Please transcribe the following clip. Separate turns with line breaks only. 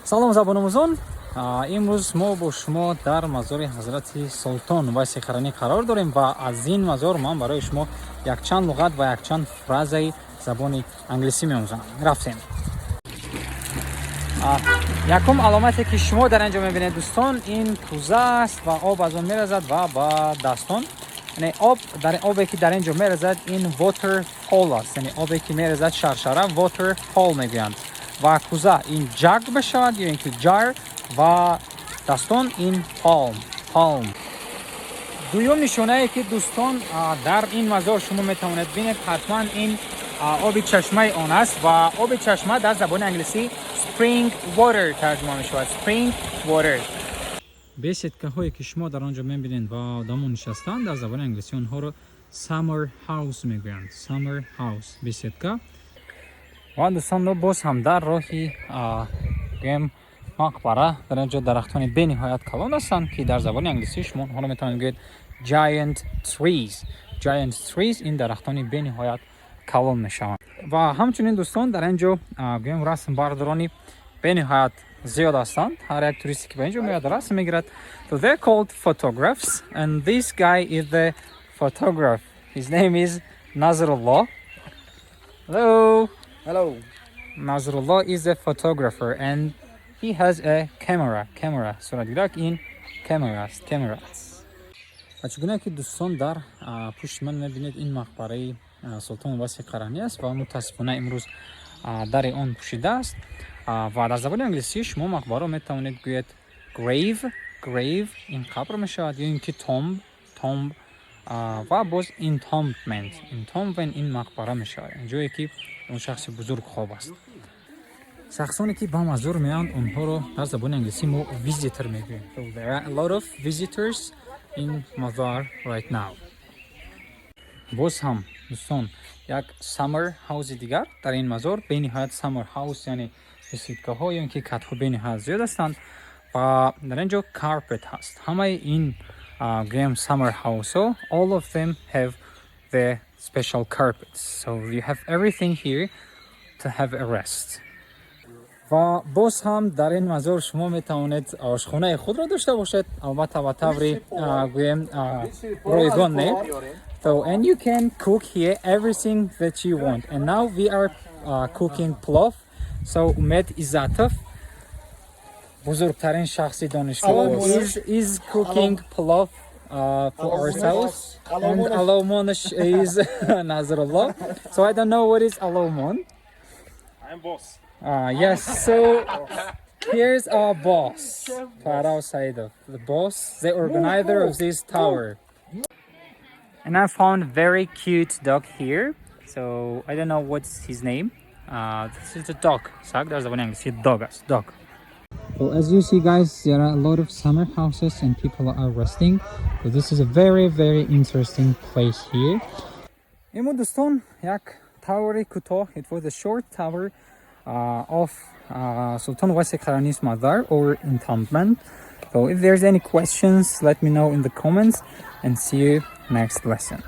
салом забономузон. имрӯз мо бо шумо дар мазори ҳазрати Султон вайси қаранӣ қарор дорем ва аз ин мазор ман барои шумо якчанд луғат ва якчанд фразаи забони англисӣ меомӯзам. рафтем. якум аломате ки шумо дар инҷо мебинед дӯстон, ин кӯза аст ва об аз он мерезад ва ба дастон. яъне обе ки дар инҷо мерезад ин waterfall аст, яъне обе ки мерезад шаршара waterfall мегӯянд. ва кӯза ин jug бешавад ё ин ки jar ва дастон ин palm. дуюм нишонае ки дӯстон дар ин мазор шумо метавонед бинед, ҳатман ин оби чашмаи он аст ва оби чашма дар забони англисӣ spring water тарҷума мешавад. Spring water. беседкаҳое ки шумо дар онҷо мебинед ва одамон нишастанд, дар забони англисӣ онҳоро summer house мегӯянд. Summer house беседка. ва дӯстон боз ҳам дар роҳи гӯем мақбара дар инҷо дарахтони бениҳоят калон ҳастанд ки дар забони англисӣ шумо онҳоро метавонед гӯед giant trees. ин дарахтони бениҳоят калон мешаванд. ва ҳамчунин дӯстон дар инҷо гӯем расмбардорони бениҳоят зиёд ҳастанд. ҳар як туристе ки ба инҷо меояд расм мегирад. So they're called photographs and this guy is the photograph. His name is Nazrullah. Hello. Nazrullah is a photographer and he has a camera. Суратгирак ин камера аст. ва чӣ гуна ки дӯстон дар пушти ман мебинед, ин мақбараи Султон вайси қаранӣ аст ва мутаассифона имрӯз дари он пушидааст. ва дар забони англисӣ шумо мақбаро метавонед гӯед grave ин қабр мешавад ё ин ки tomb ва боз entombment ин мақбара мешавад, ин ҷое ки он шахси бузург хоб аст. шахсоне ки ба мазур меянд онҳоро дар забони англисӣ мо visitor мегӯем. So there are a lot of visitors in Mazar right now. боз ҳам дӯстон як summer house дигар дар ин мазор бениҳоят summer house яъне беседкаҳо ё ин ки катҳо бениҳоят зиёд ҳастанд ва дар инҷо carpet ҳаст. ҳамаи ин гӯем summer house all of them have their special carpets. So you have everything here to have a rest. ва боз ҳам дар ин мазор шумо метавонед ошхонаи худро дошта бошед, албатта ба таври гӯем ройгон не. So and you can cook here everything that you want. And now we are cooking plov. So Umed Izatov, бузургтарин шахси донишгоҳ, is cooking plov for ourselves. And Alomosh is Nazrullah. So I don't know what is Alomon.
I'm boss.
Yes, so here's our boss, Farao Saidov, the boss, the organizer of this tower. And I found a very cute dog here. So I don't know what's his name. This is a dog. Dog. So as you see, guys, there are a lot of summer houses and people are resting. So this is a very, very interesting place here. Имо дӯстон, як таври кӯтоҳ. It was a short tower of Sultan Wasi Qarani's mother or entombment. So if there's any questions, let me know in the comments and see you next lesson.